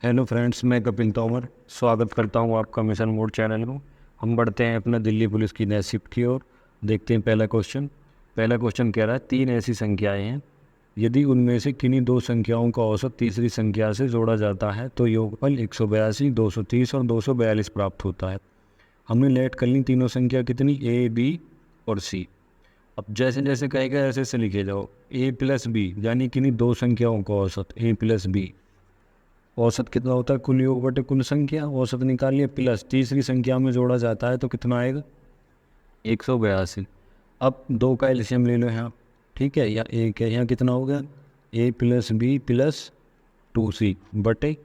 Hello friends, मैं कपिल तोमर स्वागत करता हूं आपका मिशन मोड चैनल में। हम बढ़ते हैं अपना दिल्ली पुलिस की नई शिफ्ट की ओर। देखते हैं पहला क्वेश्चन कह रहा है, तीन ऐसी संख्याएं हैं, यदि उनमें से किन्हीं दो संख्याओं का औसत तीसरी संख्या से जोड़ा जाता है तो योगफल 182, 230 और 242 प्राप्त होता है। हमने लेट कर ली तीनों संख्या कितनी, ए, बी और सी। अब जैसे जैसे कहेगा ऐसे ऐसे लिखे जाओ। ए प्लस बी यानी किन्हीं दो संख्याओं का औसत, ए प्लस बी। औसत कितना होता है, कुल योग बटे कुल संख्या। औसत निकालिए, प्लस तीसरी संख्या में जोड़ा जाता है तो कितना आएगा, 182। अब दो का एलसीएम ले लो यहाँ, ठीक है, या एक है यहाँ, कितना हो गया, ए प्लस बी प्लस 2c बटे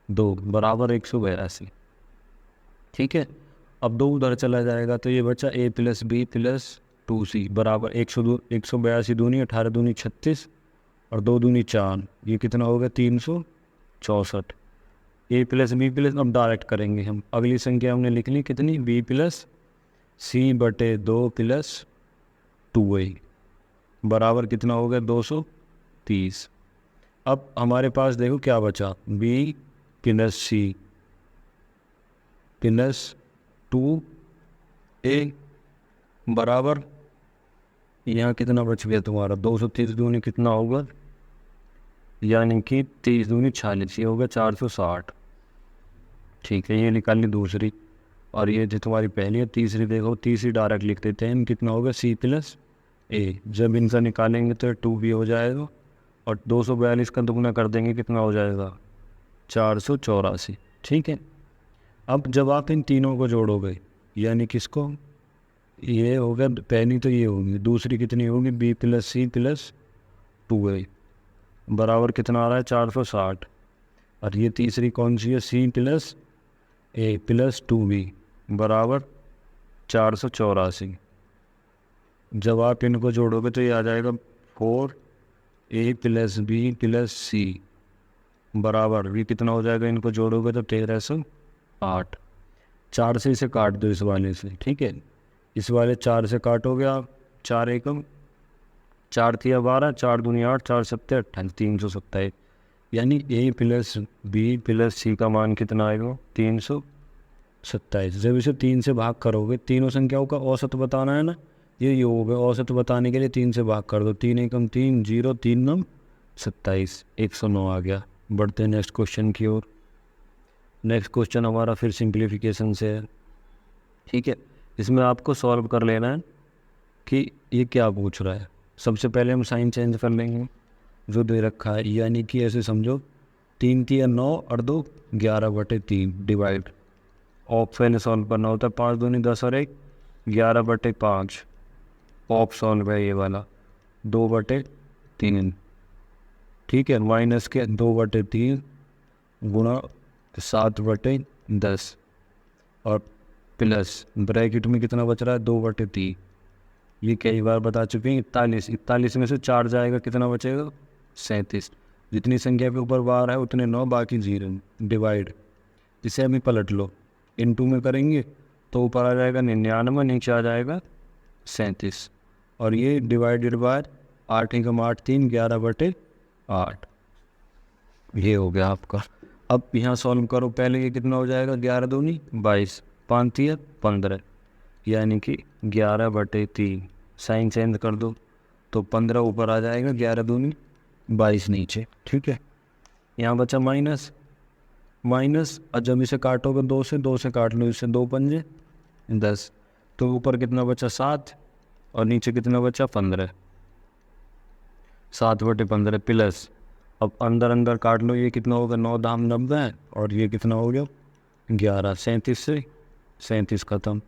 2 बराबर 182। ठीक है, अब दो उधर चला जाएगा तो ये बचा ए प्लस बी प्लस 2c बराबर 182 दूनी 18 दूनी 36 और 2 दूनी 4, ये कितना हो गया 364। ए प्लस बी प्लस, अब डायरेक्ट करेंगे हम, अगली संख्या हमने लिख ली कितनी, बी प्लस सी बटे 2 प्लस 2a बराबर कितना हो गया 230। अब हमारे पास देखो क्या बचा, B plus C plus 2a बराबर, यहाँ कितना बच गया तुम्हारा, 230 दूनी कितना होगा, यानी कि 30 दूनी 46, ये होगा 460। ठीक है, ये निकाल ली दूसरी, और ये जो तुम्हारी पहली है, तीसरी देखो, तीसरी डायरेक्ट लिख देते हैं, कितना होगा सी प्लस ए। जब इनका निकालेंगे तो 2 भी हो जाएगा, और 242 का दुगना कर देंगे कितना हो जाएगा 484। ठीक है, अब जब आप इन तीनों को जोड़ोगे, यानी किसको, ये होगा पहली तो ये होगी, दूसरी कितनी होगी, B plus C plus 2a बराबर कितना आ रहा है 460, और ये तीसरी कौन सी है, सी प्लस ए प्लस 2b बराबर 484। जब आप इनको जोड़ोगे तो ये आ जाएगा 4a प्लस बी प्लस सी बराबर, भी कितना हो जाएगा, इनको जोड़ोगे तो 1308। 4 से इसे काट दो इस वाले से, ठीक है, इस वाले 4 से काटोगे आप, 4 एकम 4 थिया 12, 4 दूनी 8, 4 सत्ते 28, 327। यानी ए प्लस बी प्लस सी का मान कितना आएगा 327। जब इसे 3 से भाग करोगे, तीनों संख्याओं का औसत बताना है ना, ये योग है, औसत बताने के लिए 3 से भाग कर दो, 3 एकम 3, 0, 3 नम 27, 109 आ गया। बढ़ते हैं नेक्स्ट क्वेश्चन की ओर। नेक्स्ट क्वेश्चन हमारा फिर सिंप्लीफिकेशन से है, ठीक है, इसमें आपको सॉल्व कर लेना है कि ये क्या पूछ रहा है। सबसे पहले हम साइन चेंज कर लेंगे जो दे रखा है, यानी कि ऐसे समझो, 3 तिया 9 और 2 11 बटे 3 डिवाइड, ऑफ पहले सॉल्व करना होता है, 5 दूनी 10 और 1 11 बटे 5, ऑफ सॉल्व है ये वाला 2 बटे 3, ठीक है, माइनस के 2 बटे 3 गुणा 7 बटे 10 और प्लस ब्रैकेट में कितना बच रहा है 2 बटे 3, ये कई बार बता चुके हैं, 41। 41 में से 4 जाएगा, कितना बचेगा 37। जितनी संख्या के ऊपर बार है उतने 9, बाकी 0 डिवाइड, इसे अभी पलट लो, इनटू में करेंगे तो ऊपर आ जाएगा 99, नीचे आ जाएगा 37, और ये डिवाइडेड बाय 8 एकम 8 3 11 बटे 8, ये हो गया आपका। अब यहाँ सॉल्व करो, पहले ये कितना हो जाएगा, 11 दूनी 22, 5 तिया 15, यानी कि 11 बटे 3, साइन चेंज कर दो तो 15 ऊपर आ जाएगा, 11 दूनी 22 नीचे, ठीक है। यहाँ बचा माइनस, और जब इसे काटोगे 2 से काट लो, इससे 2 पंजे 10, तो ऊपर कितना बचा 7 और नीचे कितना बचा 15, 7 बटे 15 प्लस, अब अंदर अंदर काट लो, ये कितना होगा 9 दाम 90, और ये कितना हो गया 11, 37 से 37 ख़त्म,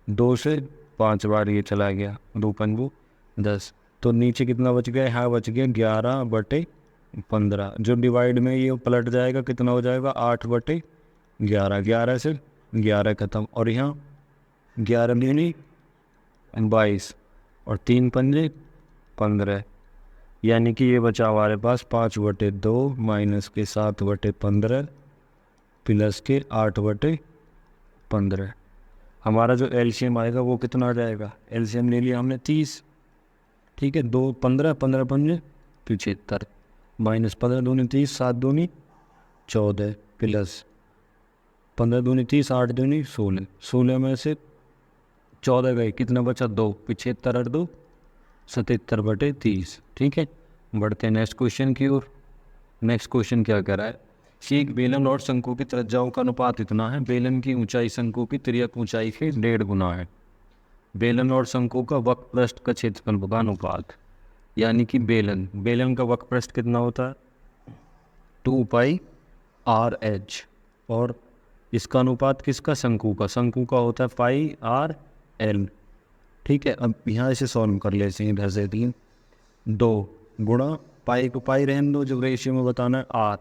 2 से 5 बार ये चला गया, 2 पंजू 10, तो नीचे कितना बच गया, यहाँ बच गया 11 बटे 15, जो डिवाइड में ये पलट जाएगा, कितना हो जाएगा 8 बटे 11, 11 से 11 ख़त्म, और यहाँ 11 दूनी 22 और 3 पंजे 15, यानी कि ये बचा हमारे पास 5 बटे 2 माइनस के 7 बटे 15 प्लस के 8 बटे 15। हमारा जो एलसीएम आएगा वो कितना आ जाएगा, एलसीएम ले लिया हमने 30, ठीक है, 2 15 पंजे 75, माइनस 15 दूनी 30, 7 दूनी 14, प्लस 15 दूनी 30, 8 दूनी 16, 16 में से 14 गए, कितना बचा 2, 75 और 2 77/30। ठीक है, बढ़ते हैं नेक्स्ट क्वेश्चन की ओर। नेक्स्ट क्वेश्चन क्या कह रहा है कि एक बेलन और शंकु की त्रिज्याओं का अनुपात इतना है, बेलन की ऊंचाई शंकु की तिर्यक ऊंचाई के 1.5 गुना है। बेलन और शंकु का वक्र पृष्ठ का क्षेत्रफल का अनुपात, यानी कि बेलन का वक्र पृष्ठ कितना होता है 2πr/h, और इसका अनुपात किसका, शंकु का होता है πr/l। ठीक है, अब यहाँ से सॉल्व कर लेते हैं। इधर से 3 2 गुणा पाई को पाई रहने दो, जब रेशियो में बताना है r।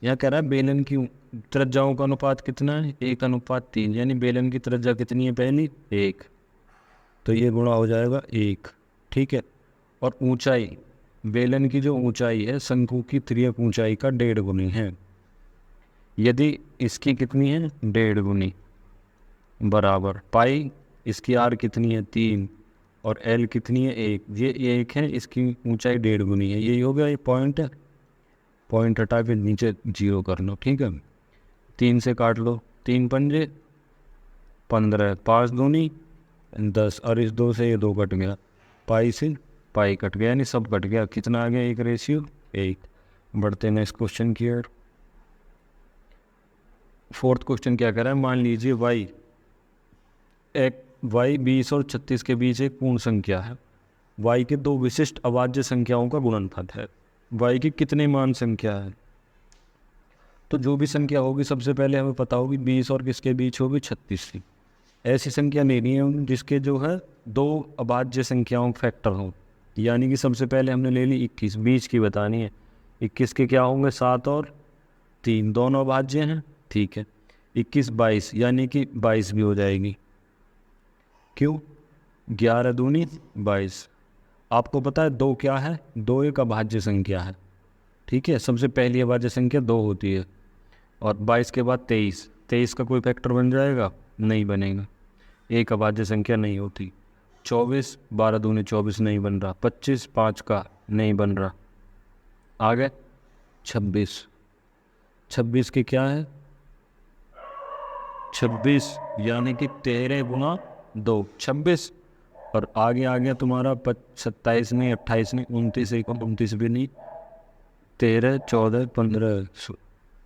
यहाँ कह रहा है बेलन की त्रिज्याओं का अनुपात कितना है 1:3, यानी बेलन की त्रिज्या कितनी है पहली 1, तो ये गुणा हो जाएगा 1। ठीक है, और ऊंचाई, बेलन की जो ऊंचाई है शंकु की तिर्यक ऊंचाई का 1.5 गुनी है। यदि इसकी कितनी है 1.5 गुनी बराबर पाई, इसकी आर कितनी है 3 और एल कितनी है 1, ये 1 है, इसकी ऊंचाई 1.5 गुनी है। यही हो गया, ये पॉइंट है, पॉइंट हटा के नीचे 0 कर लो। ठीक है, 3 से काट लो, 3 पंजे 15, 5 दूनी 10, और इस 2 से ये 2 कट गया, पाई से पाई कट गया, यानी सब कट गया। कितना आ गया 1:1। बढ़ते हैं नेक्स्ट क्वेश्चन की ओर। फोर्थ क्वेश्चन क्या कह रहा है, मान लीजिए y 20 और 36 के बीच एक पूर्ण संख्या है। y के 2 विशिष्ट अभाज्य संख्याओं का गुणनफल है। y की कितने मान संख्या है, तो जो भी संख्या होगी सबसे पहले हमें पता होगी 20 और किसके बीच होगी 36 की। ऐसी संख्या लेनी है जिसके जो है 2 अभाज्य संख्याओं फैक्टर हों, यानी कि सबसे पहले हमने ले ली 21, बीच की बतानी है। 21 के क्या होंगे 7 और 3, दोनों अभाज्य हैं। ठीक है, 21 22, यानी कि 22 भी हो जाएगी। क्यों, 11 दूनी 22। आपको पता है 2 क्या है, 2 एक अभाज्य संख्या है। ठीक है, सबसे पहली अभाज्य संख्या 2 होती है, और 22 के बाद 23, 23 का कोई फैक्टर बन जाएगा, नहीं बनेगा, एक अभाज्य संख्या नहीं होती। 24 12 दूनी 24 नहीं बन रहा, 25 5 का नहीं बन रहा। आगे 26 के क्या है 26, यानी कि 13 गुना 2 26, और आगे आ गया तुम्हारा 27 नहीं 28 नहीं 29, 29 भी नहीं, 13 14 15,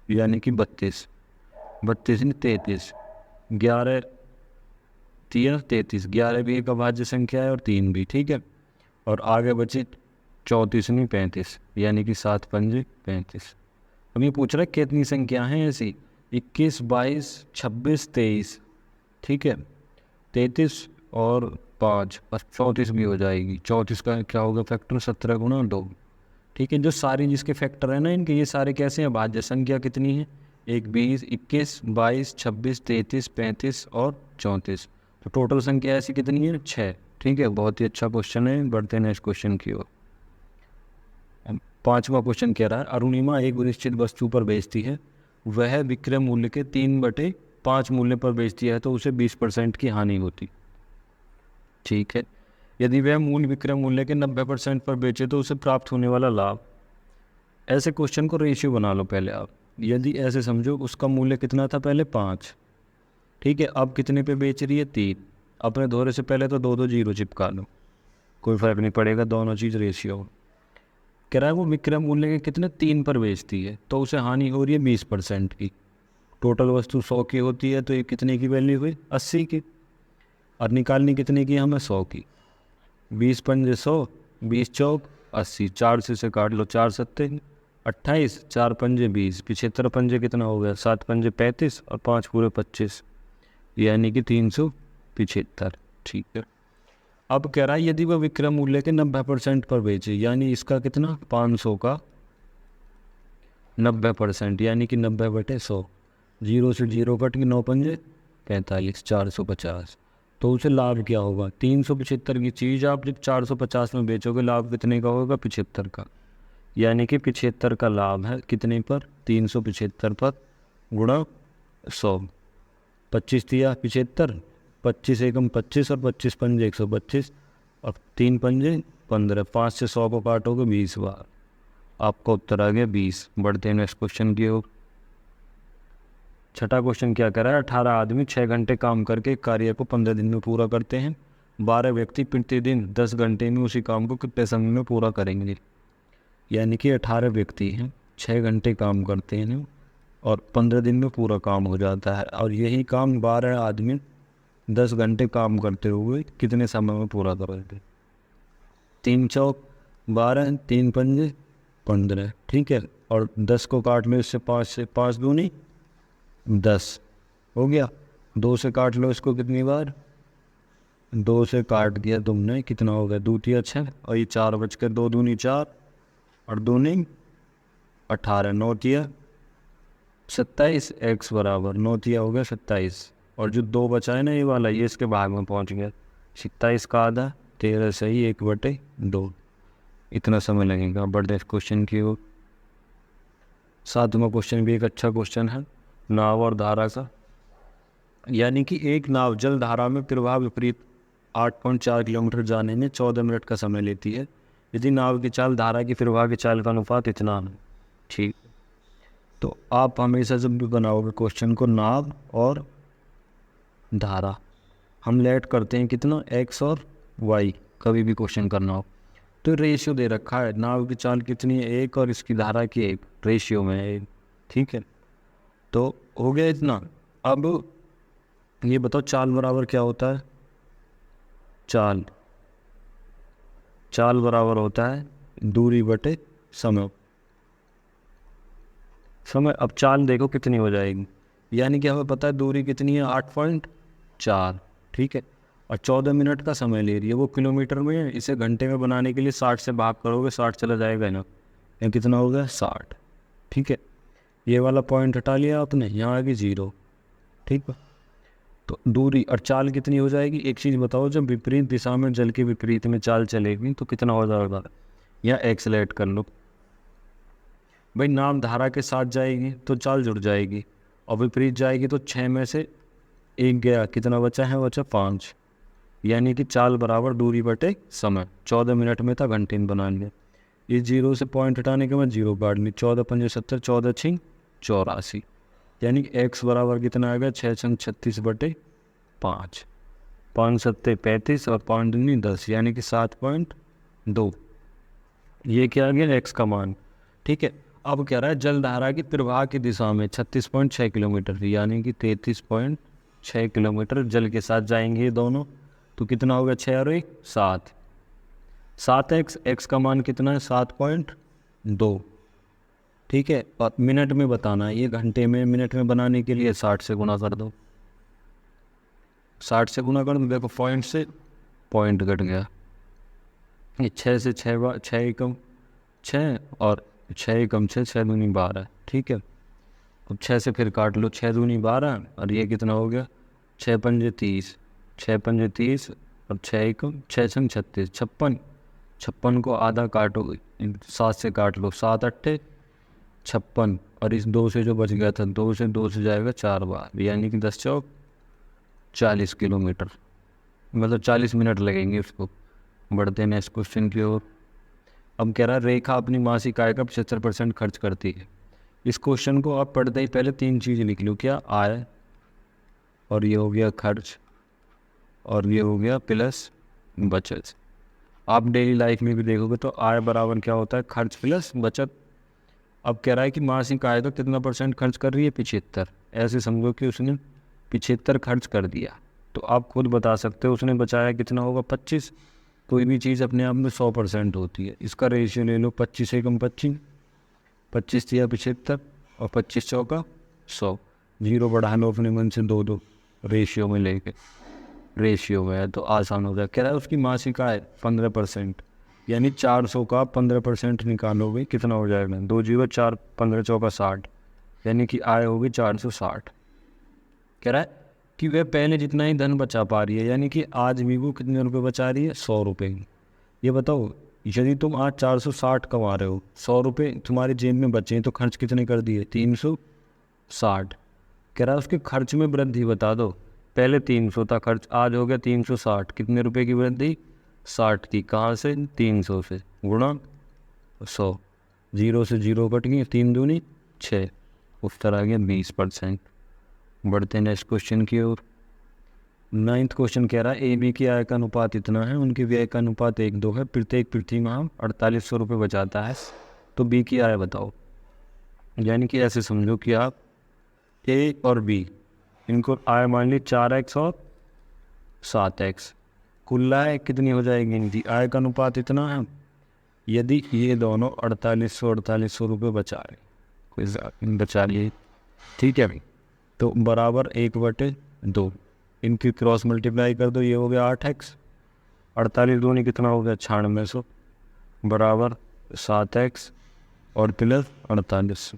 यानी कि 32 नहीं 33, 11 3 33, 11 भी एक अभाज्य संख्या है और 3 भी। ठीक है, और आगे बचे 34 नहीं 35, यानी कि 7 5 35। अब ये पूछ रहा है कितनी संख्या हैं ऐसी, 21 22 26 23। ठीक है, 33 और 5 बस 34 भी हो जाएगी। 34 का क्या होगा फैक्टर 17 गुना 2। ठीक है, जो सारी जिसके फैक्टर है ना इनके, ये सारे कैसे हैं भाज्य संख्या कितनी है 21 22 26 33 35 और 34, तो टोटल संख्या ऐसी कितनी है 6। ठीक है, बहुत ही अच्छा क्वेश्चन है। बढ़ते हैं नेक्स्ट क्वेश्चन की ओर। 5वां क्वेश्चन कह रहा है अरुणिमा एक निश्चित वस्तु पर बेचती है, वह विक्रय मूल्य के 3/5 मूल्य पर बेचती है, तो उसे 20% की हानि होती। ठीक है, यदि वह मूल विक्रय मूल्य के 90% पर बेचे तो उसे प्राप्त होने वाला लाभ। ऐसे क्वेश्चन को रेशियो बना लो पहले आप। यदि ऐसे समझो उसका मूल्य कितना था पहले 5, ठीक है, अब कितने पे बेच रही है 3, अपने दोहरे से पहले तो 2 0 चिपका लो, कोई फ़र्क नहीं पड़ेगा, दोनों चीज़ रेशियो। कह रहा है वो विक्रय मूल्य के कितने 3 पर बेचती है, तो उसे हानि हो रही है 20% की। टोटल वस्तु 100 की होती है, तो ये कितने की वैल्यू हुई 80 की, और निकालनी कितने की हमें 100 की। 20 पंजे 100, 20 चौक 80, 4 से काट लो, 4 सत्ते 28, 4 पंजे 20, 75 पंजे कितना हो गया 7 पंजे 35 और 5 पूरे 25, यानी कि 375। ठीक है, अब कह रहा है यदि वह विक्रय मूल्य के 90% पर बेचे, यानी इसका कितना 500 का 90%, यानी कि 90/100, 0 से 0 कट के 9 पंजे 45, 450, तो उसे लाभ क्या होगा 375 की चीज़ आप जब 450 में बेचोगे, लाभ कितने का होगा 75 का, यानी कि 75 का लाभ है कितने पर 375 पर गुणा 100, 25 दिया 75, 25 एकम 25 और 25 पंजे 125 और 3 पंजे 15, 5 से 100 को काटोगे 20 बार, आपका उत्तर आ गया 20। बढ़ते हैं नेक्स्ट क्वेश्चन की ओर। छठा क्वेश्चन क्या कह रहा है, 18 आदमी 6 घंटे काम करके कार्य को 15 दिन में पूरा करते हैं। 12 व्यक्ति प्रतिदिन 10 घंटे में उसी काम को कितने समय में पूरा करेंगे। यानी कि 18 व्यक्ति हैं, 6 घंटे काम करते हैं और 15 दिन में पूरा काम हो जाता है। और यही काम 12 आदमी 10 घंटे काम करते हुए कितने समय में पूरा करेंगे। 3 चौक 12, 3 पंजे 15, ठीक है। और 10 को काट लो इससे, 5 से 5 दूनी 10 हो गया। 2 से काट लो इसको कितनी बार, 2 से काट दिया तुमने, कितना हो गया, 2 तिया 6 और ये 4 बच कर 2 दूनी 4 और 2 नहीं 18, 9 तिया 27, x बराबर 9 तिया हो गया 27। और जो 2 बचा है ना ये वाला, ये इसके भाग में पहुंच गया। 27 का आधा 13 सही 1/2, इतना समय लगेगा। बढ़ते क्वेश्चन की ओर। 7वां क्वेश्चन भी एक अच्छा क्वेश्चन है, नाव और धारा का। यानी कि एक नाव जल धारा में प्रवाह विपरीत 8.4 किलोमीटर जाने में 14 मिनट का समय लेती है। यदि नाव की चाल धारा की प्रवाह की चाल का अनुपात इतना है, ठीक। तो आप हमेशा जब भी बनाओगे क्वेश्चन को नाव और धारा, हम लेट करते हैं कितना, x और y, कभी भी क्वेश्चन करना हो तो रेशियो दे रखा है, नाव की चाल कितनी है 1 और इसकी धारा की 1, रेशियो में है 1, ठीक है। तो हो गया इतना। अब ये बताओ चाल बराबर क्या होता है, चाल बराबर होता है दूरी बटे समय। अब चाल देखो कितनी हो जाएगी, यानी कि हमें पता है दूरी कितनी है 8.4, ठीक है। और 14 मिनट का समय ले रही है, वो किलोमीटर में है। इसे घंटे में बनाने के लिए 60 से भाग करोगे, 60 चला जाएगा ना, ये कितना हो गया 60, ठीक है। ये वाला पॉइंट हटा लिया आपने, यहाँ आएगी 0, ठीक है। तो दूरी और चाल कितनी हो जाएगी, एक चीज़ बताओ, जब विपरीत दिशा में जल के विपरीत में चाल चलेगी तो कितना हो जाएगा, या एक्सलेट कर लो भाई। नाव धारा के साथ जाएगी तो चाल जुड़ जाएगी, और विपरीत जाएगी तो 6 में से 1 गया, कितना बचा है, बचा 5। यानी कि चाल बराबर दूरी बटे समय। 14 मिनट में था, घंटे में बनाएंगे। इस 0 से पॉइंट हटाने के बाद 0 काट ली, 14 पंजे 70, 14 6 84, यानी कि x बराबर कितना आएगा, 6 6 36 बटे 5, 5 7 35 और 5 दूनी 10, यानी कि 7.2। ये क्या आ गया x का मान, ठीक है। अब कह रहा है जल धारा की प्रवाह की दिशा में 36.6 किलोमीटर, यानी कि 33.6 किलोमीटर जल के साथ जाएंगे ये दोनों। तो कितना होगा, 6 और 1 7, 7x, x का मान कितना है 7.2, ठीक है। और मिनट में बताना है, ये घंटे में, मिनट में बनाने के लिए 60 से गुना कर दो, 60 से गुना कर दो। देखो पॉइंट से पॉइंट कट गया, ये 6 से 6 6 एकम 6 और 6 एकम 6, 6 दूनी 12, ठीक है। अब 6 से फिर काट लो, 6 दूनी 12 और ये कितना हो गया, 6 पंजे 30, 6 पंजे 30 और 6 एकम 6 छंग 36, 56, 56 को आधा काटो, 7 से काट लो, 7 8 56, और इस 2 से जो बच गया था, 2 से जाएगा 4 बार, यानी कि 10 चौक 40 किलोमीटर, मतलब 40 मिनट लगेंगे उसको। बढ़ते हैं नेक्स्ट क्वेश्चन की ओर। अब कह रहा है रेखा अपनी मासिक आय का 75% खर्च करती है। इस क्वेश्चन को आप पढ़ते ही पहले 3 चीज़ लिख लो, क्या, आय, और ये हो गया खर्च, और ये हो गया प्लस बचत। आप डेली लाइफ में भी देखोगे तो आय बराबर क्या होता है, खर्च प्लस बचत। अब कह रहा है कि मासिक आय तो कितना % खर्च कर रही है, 75। ऐसे समझो कि उसने 75 खर्च कर दिया, तो आप खुद बता सकते हो उसने बचाया कितना होगा, 25। कोई भी चीज़ अपने आप में 100% होती है। इसका रेशियो ले लो, 25 एकम 25, 25 तिया 75 और 25 चौका 100। 0 बढ़ा लो अपने मन से, 2 2 रेशियो में लेके, रेशियो में है तो आसान हो जाए। कह रहा है उसकी मासिक आय 15%, यानी 400 का 15% निकालोगे कितना हो जाएगा, 2 0 4 15 चौका 60, यानी कि आय होगी 460। कह रहा है कि वह पहले जितना ही धन बचा पा रही है, यानी कि आज भी वो कितने रुपए बचा रही है, 100 रुपये। ये बताओ, यदि तुम आज 460 कमा रहे हो, 100 रुपये तुम्हारी जेब में बचे हैं, तो खर्च कितने कर दिए, 360। कह रहा है उसके खर्च में वृद्धि बता दो। पहले 300 था खर्च, आज हो गया 360, कितने रुपए की वृद्धि, 60 की। कहाँ से, 300 से, गुणा 100, 0 से 0 कट गई, 3 दूनी 6, उत्तर आ गया 20%। बढ़ते हैं नेक्स्ट क्वेश्चन की ओर। 9th क्वेश्चन कह रहा है ए बी की आय का अनुपात इतना है, उनकी व्यय का अनुपात 1:2 है, प्रत्येक पृथ्वी माह 4800 रुपये बचाता है, तो बी की आय बताओ। यानी कि ऐसे समझो कि आप ए और बी इनको आय मान ली 4x और 7x, कुल आय कितनी हो जाएगी इनकी, आय का अनुपात इतना है। यदि ये दोनों 4800 रुपये बचा रहे, कोई बचा लिए, ठीक है भाई, तो बराबर 1/2, इनकी क्रॉस मल्टीप्लाई कर दो, ये हो गया 8x, 48 दूनी कितना हो गया 9600, बराबर 7x और प्लस 4800,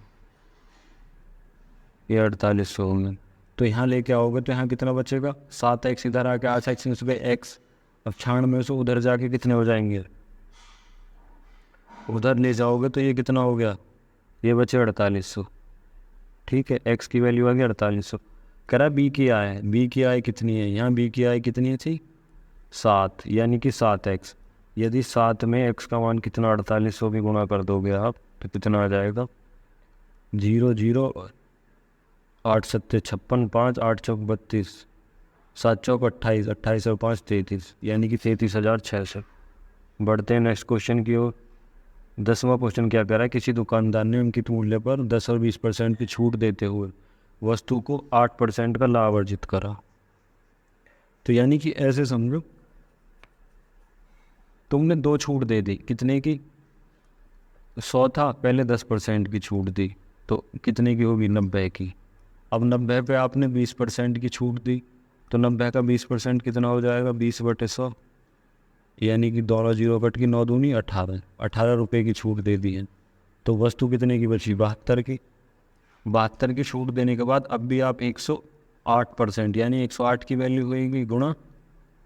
ये 4800 होंगे। तो यहाँ लेके आओगे तो यहाँ कितना बचेगा, 7x इधर आके 8x में से x, अब 9600 उधर जाके कितने हो जाएंगे, उधर ले जाओगे तो ये कितना हो गया, ये बचे 4800, ठीक है, x की वैल्यू आ गई 4800। कह रहा बी की आय है, बी की आय कितनी है, यहाँ बी की आय कितनी है थी 7, यानी कि 7x। यदि 7 में x का मान कितना 4800 भी गुणा कर दोगे आप तो कितना आ जाएगा, 0 0 8 7 56, 5 8 चौक 32, 7 चौक 28, 28 और 5 33, यानी कि 33,600। बढ़ते हैं नेक्स्ट क्वेश्चन की ओर। 10वां क्वेश्चन क्या कह रहा है, किसी दुकानदार ने अंकित मूल्य पर 10 और 20% की छूट देते हुए वस्तु को 8% का लाभ अर्जित करा। तो यानी कि ऐसे समझो तुमने 2 छूट दे दी, कितने की, 100 था, पहले 10% की छूट दी, तो कितने की होगी 90 की। अब 90 पे आपने 20% की छूट दी, तो 90 का 20% कितना हो जाएगा, 20/100, यानी कि दोनों जीरो कट की 9 दूनी 18 रुपये की छूट दे दी है। तो वस्तु कितने की बची, 72 की। 72 की छूट देने के बाद अब भी आप 108%, यानी 108 की वैल्यू होगी गुणा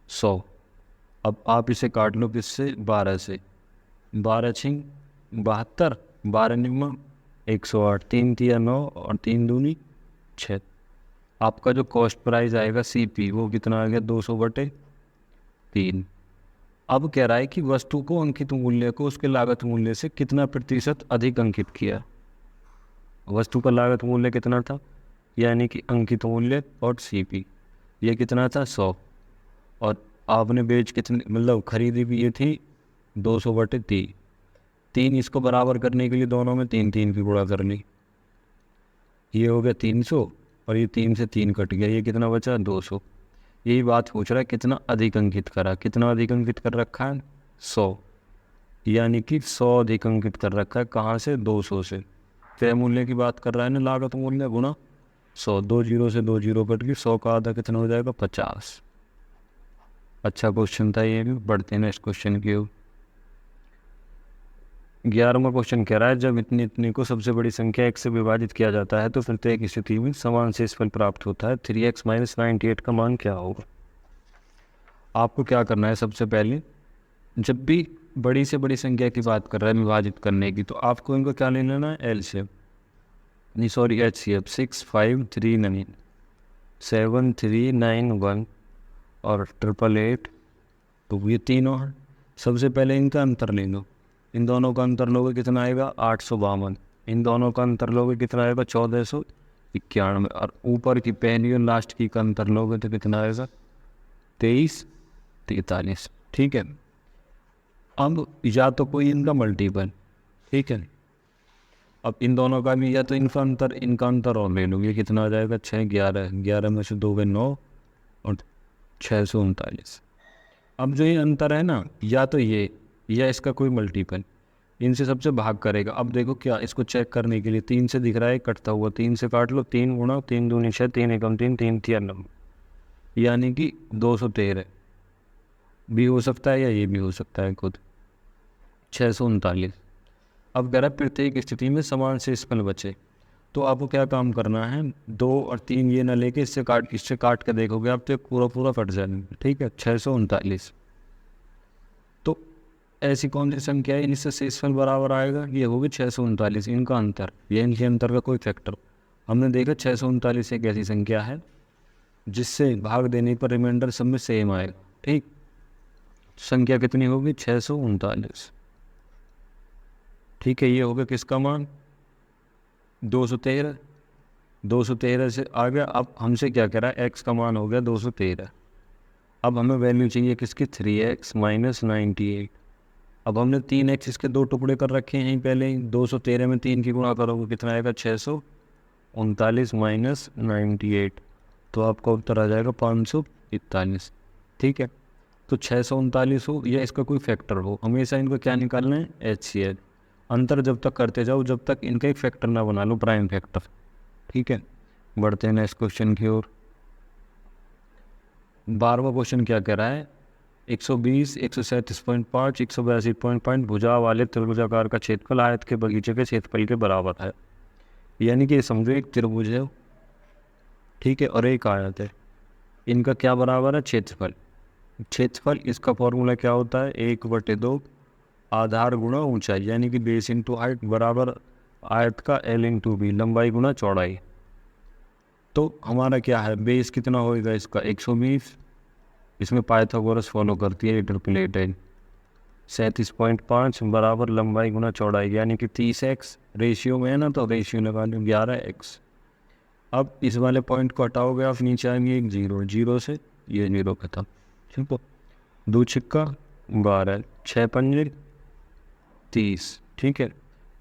100। अब आप इसे काट लो किससे, 12 से, 12 छिंग 72, 12 निम्मा 108, 3 तिया 9 और 3 दूनी 6। आपका जो कॉस्ट प्राइस आएगा CP वो कितना आ गया, 200/3। अब कह रहा है कि वस्तु को अंकित मूल्य को उसके लागत मूल्य से कितना प्रतिशत अधिक अंकित किया। वस्तु का लागत मूल्य कितना था, यानी कि अंकित मूल्य और CP ये कितना था 100, और आपने बेच कितने, मतलब खरीदी भी ये थी 200/3। 3 इसको बराबर करने के लिए दोनों में 3 3 की गुणा कर ली, ये हो गया 300, और ये 3 से 3 कट गया, ये कितना बचा 200। यही बात पूछ रहा है कितना अधिक अंकित करा, कितना अधिक अंकित कर रखा है 100, यानी कि 100 अधिक अंकित कर रखा है, कहाँ से, 200 से। क्रय मूल्य की बात कर रहा है ना, लागत मूल्य गुणा 100, 2 जीरो से 2 जीरो कट गई, 100 का आधा कितना हो जाएगा 50। अच्छा क्वेश्चन था ये भी। बढ़ते हैं नेक्स्ट क्वेश्चन की ओर। 11वां क्वेश्चन कह रहा है जब इतनी इतनी को सबसे बड़ी संख्या x से विभाजित किया जाता है तो प्रत्येक स्थिति में समान शेषफल प्राप्त होता है, 3x - 98 का मान क्या होगा। आपको क्या करना है, सबसे पहले जब भी बड़ी से बड़ी संख्या की बात कर रहा है विभाजित करने की, तो आपको इनको क्या ले लेना है, LCM, नहीं सॉरी HCF, 6 5 3 9 7 3 9 1 और 888, तो ये तीनों हैं। सबसे पहले इनका अंतर ले लो, इन दोनों का अंतर लोगे कितना आएगा 852, इन दोनों का अंतर लोगे कितना आएगा 1491, और ऊपर की पहली और लास्ट की का अंतर लोगे तो कितना आएगा 2343, ठीक है। अब या तो कोई इनका मल्टीपल, ठीक है, अब इन दोनों का भी या तो इनका अंतर और ले लो, ये कितना आ जाएगा 6 11, 11 में से 2 गए 9 और 639। अब जो ये अंतर है ना, या तो ये या इसका कोई मल्टीपल, इनसे सबसे भाग करेगा। अब देखो क्या, इसको चेक करने के लिए 3 से दिख रहा है कटता हुआ, 3 से काट लो, 3 गुणा 3 दूनी 6, 3 एकम 3, 3 तिया 9, यानी कि 213 भी हो सकता है या ये भी हो सकता है खुद 639। अब कह रहा है प्रत्येक स्थिति में समान शेषफल बचे, तो आपको क्या काम करना है, 2 और 3 ये ना लेके इससे काट के देखोगे आप तो पूरा पूरा कट जाएगा, ठीक है, 639। तो ऐसी कौन सी संख्या है इनसे शेषफल बराबर आएगा, ये होगी 639, इनका अंतर, ये इनके अंतर का कोई फैक्टर। हमने देखा 639 एक ऐसी संख्या है जिससे भाग देने पर रिमाइंडर सब में सेम आएगा, ठीक। संख्या कितनी होगी 639, ठीक है। ये होगा किसका मान 213, 213 से आ गया। अब हमसे क्या कह रहा है, एक्स का मान हो गया 213। अब हमें वैल्यू चाहिए किसकी, 3x माइनस 98। अब हमने 3x इसके दो टुकड़े कर रखे हैं पहले ही। 213 में 3 की गुणा करोगे कितना आएगा, 639 माइनस 98, तो आपका उत्तर आ जाएगा 541। ठीक है, तो 639 हो या इसका कोई फैक्टर हो, हमेशा इनको क्या निकालना है, HCF। अंतर जब तक करते जाओ जब तक इनका एक फैक्टर ना बना लो, प्राइम फैक्टर। ठीक है, बढ़ते हैं नेक्स्ट क्वेश्चन की ओर। 12वां क्वेश्चन क्या कह रहा है, 120, 137.5, 182.5 भुजा वाले त्रिभुजाकार का क्षेत्रफल आयत के बगीचे के क्षेत्रफल के बराबर है। यानी कि समझो एक त्रिभुज है, ठीक है, और एक आयत है, इनका क्या बराबर है, क्षेत्रफल। क्षेत्रफल इसका फॉर्मूला क्या होता है, 1/2 आधार गुणा ऊंचाई, यानी कि बेस इंटू हाइट बराबर आयत का L इंटू बी, लंबाई गुणा चौड़ाई। तो हमारा क्या है, बेस कितना होएगा इसका 120, इसमें पाइथागोरस फॉलो करती है, इंटरपोलेट 37.5 बराबर लंबाई गुना चौड़ाई, यानी कि 30x रेशियो में है ना, तो रेशियो लगा लो 11x। अब इस वाले पॉइंट को हटाओगे आप, नीचे आएंगे एक जीरो, जीरो से ये जीरो खत्म। ठीक है, 2 छिक्का 12, 6 पंजे 30। ठीक है,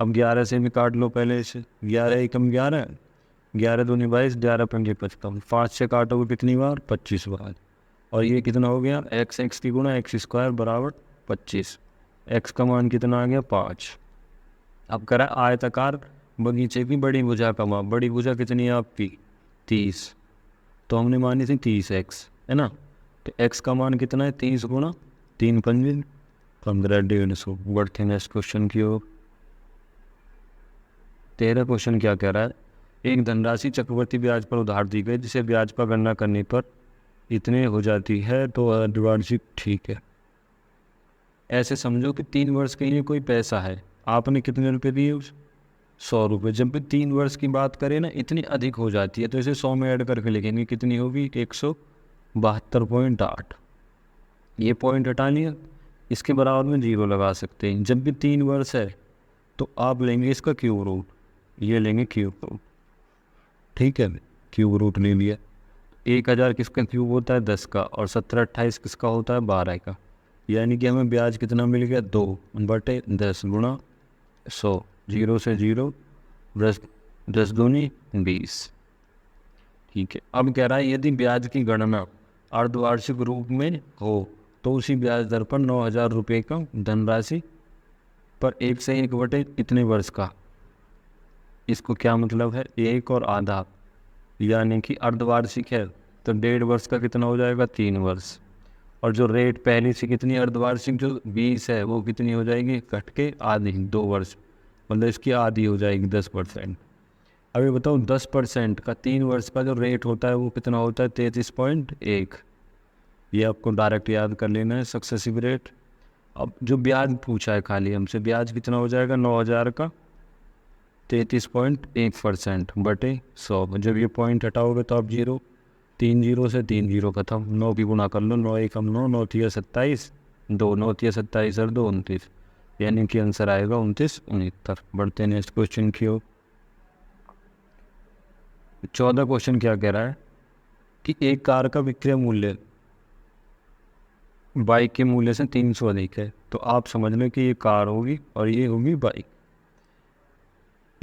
अब 11 से भी काट लो पहले इसे, 11 एकम 11, 11 दूनी 22, 11 पंजे 55, 5 से काटोगे कितनी बार, 25 बार। और ये कितना हो गया, x की गुणा x² बराबर 25। x का मान कितना आ गया, 5। अब करा आयताकार बगीचे की बड़ी भुजा का मान, बड़ी भुजा कितनी है आपकी, 30, तो हमने मानी थी 30x, है ना। तो x का मान कितना है, 30 गुणा 3 पंजे 15, 150। बढ़ते हैं नेक्स्ट क्वेश्चन की ओर। 13 क्वेश्चन क्या कह रहा है, एक धनराशि चक्रवर्ती ब्याज पर उधार दी गई, जिसे ब्याज पर गणना करने पर इतने हो जाती है, तो अर्धवार्षिक ठीक है। ऐसे समझो कि 3 वर्ष के लिए कोई पैसा है, आपने कितने रुपए दिए, 100 रुपये। जब भी 3 वर्ष की बात करें ना, इतनी अधिक हो जाती है, तो इसे 100 में ऐड करके लिखेंगे, कितनी होगी, 172.8। ये पॉइंट हटा लिया, इसके बराबर में 0 लगा सकते हैं। जब भी 3 वर्ष है तो आप लेंगे इसका क्यूब रूट, ये लेंगे क्यूब रूट। ठीक है, क्यूब रूट ले लिया। 1000 किसका क्यूब होता है, 10 का, और 1728 किसका होता है, 12 का। यानी कि हमें ब्याज कितना मिल गया, 2/10 गुणा 100, 0 से 0, 10 दूनी 20। ठीक है, अब कह रहा है यदि ब्याज की गणना अर्धवार्षिक रूप में हो तो उसी ब्याज दर पर 9000 रुपये का धनराशि पर 1 से 1 इतने वर्ष का, इसको क्या मतलब है, 1 और आधा, यानी कि अर्धवार्षिक है तो 1.5 वर्ष का कितना हो जाएगा, 3 वर्ष। और जो रेट पहले से कितनी अर्धवार्षिक जो 20 है वो कितनी हो जाएगी, कट के आधी, 2 वर्ष, मतलब इसकी आधी हो जाएगी 10%। अभी बताओ 10% का 3 वर्ष का जो रेट होता है वो कितना होता है, 33.1। ये आपको डायरेक्ट याद कर लेना है, सक्सेसिव रेट। अब जो ब्याज पूछा है खाली हमसे, ब्याज कितना हो जाएगा, 9000 का 33.1% बटे 100। जब ये पॉइंट हटाओगे तो आप 0, 3 0 से 3 0 खत्म, 9 की गुणा कर लो, 9 एकम 9, 9 तिया 27, 2 9 तिया 27 और 2 29, यानी कि आंसर आएगा 29 69। बढ़ते हैं नेक्स्ट क्वेश्चन की ओर। 14 क्वेश्चन क्या कह रहा है कि एक कार का विक्रय मूल्य बाइक के मूल्य से 300 अधिक है, तो आप समझ लें कि ये कार होगी और ये होगी बाइक।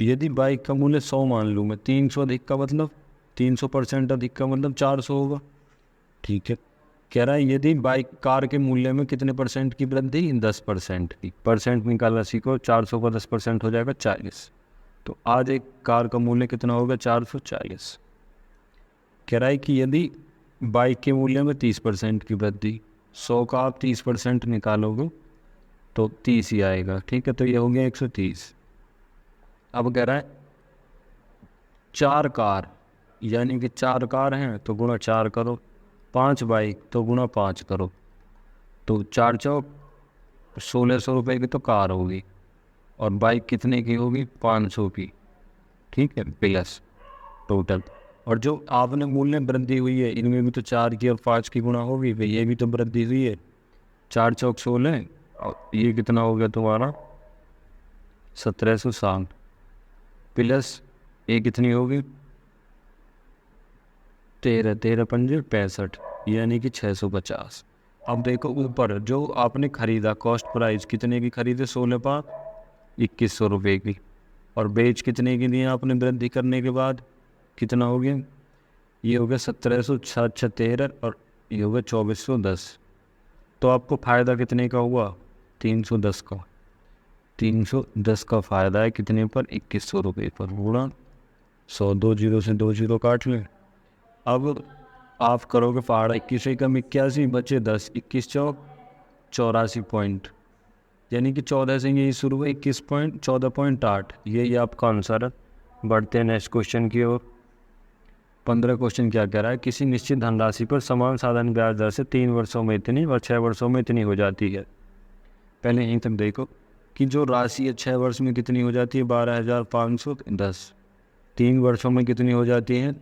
यदि बाइक का मूल्य 100 मान लूँ मैं, 300 अधिक का मतलब 300% अधिक का मतलब 400 होगा। ठीक है, कह रहा है यदि बाइक कार के मूल्य में कितने परसेंट की वृद्धि, 10% की। परसेंट निकालना सीखो, 400 का 10% हो जाएगा 40। तो आज एक कार का मूल्य कितना होगा, 440। कह रहा है कि यदि बाइक के मूल्य में 30% की वृद्धि, 100 का आप 30% निकालोगे तो 30 ही आएगा। ठीक है, तो ये हो गया 130। अब कह रहा है 4 कार, यानी कि 4 कार हैं तो गुणा 4 करो, 5 बाइक तो गुणा 5 करो, तो 4 चौक 1600 रुपये की तो कार होगी, और बाइक कितने की होगी, 500 की। ठीक है, प्लस टोटल। और जो आपने मूल्य वृद्धि हुई है इनमें भी तो 4 की और 5 की गुणा होगी, भाई ये भी तो वृद्धि हुई है, 4 चौक 16, और ये कितना हो गया तुम्हारा 1760, प्लस ये कितनी होगी 13 13 पंजे 65, यानी कि 650। अब देखो ऊपर जो आपने खरीदा, कॉस्ट प्राइस कितने की खरीदे, 16 पाँच 2100 रुपये की, और बेच कितने की दिए आपने वृद्धि करने के बाद, कितना हो गया, ये हो गया 1776 और ये हो गया 2410। तो आपको फ़ायदा कितने का हुआ, 310 का। 310 का फ़ायदा है कितने पर, 2100 रुपये पर, गुणा 100, 2 जीरो से 2 जीरो काट लें। अब आप करोगे फाड़ा 21 एकम 81 बचे 10, 21 चौक 84 पॉइंट, यानी कि 14 से यही शुरू हुआ, 21 पॉइंट 14.8, यही आपका आंसर है। बढ़ते हैं नेक्स्ट क्वेश्चन की ओर। 15 क्वेश्चन क्या कह रहा है, किसी निश्चित धनराशि पर समान साधारण ब्याज दर से 3 वर्षों में इतनी और 6 वर्षों में इतनी हो जाती है। पहले यहीं तक देखो कि जो राशि है 6 वर्ष में कितनी हो जाती है, 12,510, 3 वर्षों में कितनी हो जाती है,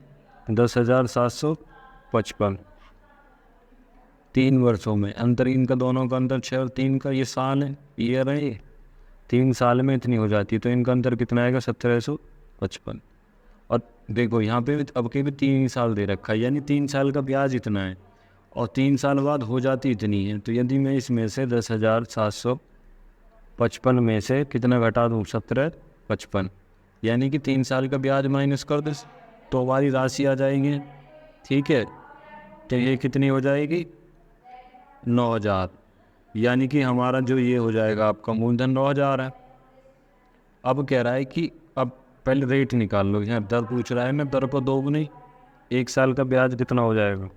10,755। 3 वर्षों में अंतर, इनका दोनों का अंतर 6 और 3 का, ये साल है, ईयर है, ये 3 साल में इतनी हो जाती है, तो इनका अंतर कितना आएगा, 1755। और देखो यहाँ पे अब के भी 3 साल दे रखा है, यानी 3 साल का ब्याज इतना है और 3 साल बाद हो जाती इतनी है। तो यदि मैं इसमें से 10,755 में से कितना घटा दूँ, 1755, यानी कि 3 साल का ब्याज माइनस कर दे तो हमारी राशि आ जाएगी। ठीक है, तो ये कितनी हो जाएगी, 9,000, यानी कि हमारा जो ये हो जाएगा आपका मूलधन 9,000 है। अब कह रहा है कि अब पहले रेट निकाल लो, यहाँ दर पूछ रहा है ना, दर पर दोगुनी, 1 साल का ब्याज कितना हो जाएगा,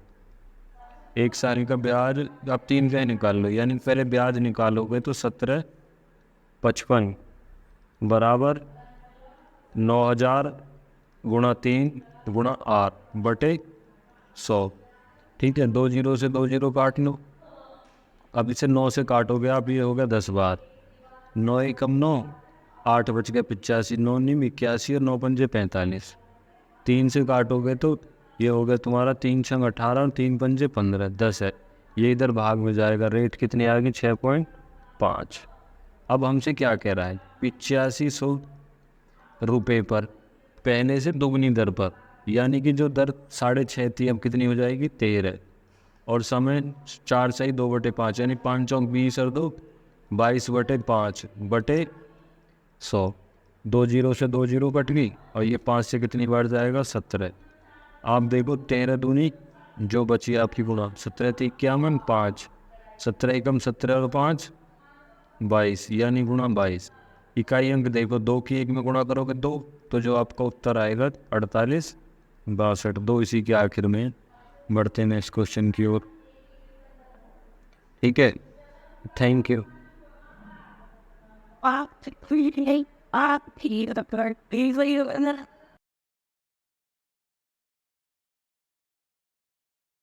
1 साल का ब्याज आप 3 का ही निकाल लो, यानी पहले ब्याज निकालोगे तो 1755 बराबर 9,000 गुणा 3 गुणा 8 बटे 100। ठीक है, 2 जीरो से 2 जीरो काट लो। अब इसे 9 से काटोगे आप, ये हो गया 10 बार, 9 एकम 9, 8 बच गया 85, 9 नीम 81 और 9 पंजे 45। 3 से काटोगे तो ये हो गया तुम्हारा 3 छंग 18 और 3 पंजे 15, 10 है, ये इधर भाग में जाएगा, रेट कितनी आ गई, 6.5। अब हमसे क्या कह रहा है, 8500 रुपये पर पहले से दोगुनी दर पर, यानी कि जो दर 6.5 थी अब कितनी हो जाएगी, 13, और समय 4 से 2/5, यानी 5 चौक 20 और 2 22/5 बटे 100। 2 जीरो से 2 जीरो कट गई और ये 5 से कितनी बढ़ जाएगा, 17। आप देखो 13 दूनी जो बची आपकी गुणा, 17 थी 51, 5, 17 एकम 17 और 5 22, यानी गुणा 22। इकाई अंक देखो, 2 की 1 में गुणा करोगे 2, तो जो आपका उत्तर आएगा 48 62, 2 इसी के आखिर में। बढ़ते हैं नेक्स्ट क्वेश्चन की ओर। ठीक है, thank you. Up to 3 8 up, he the bird,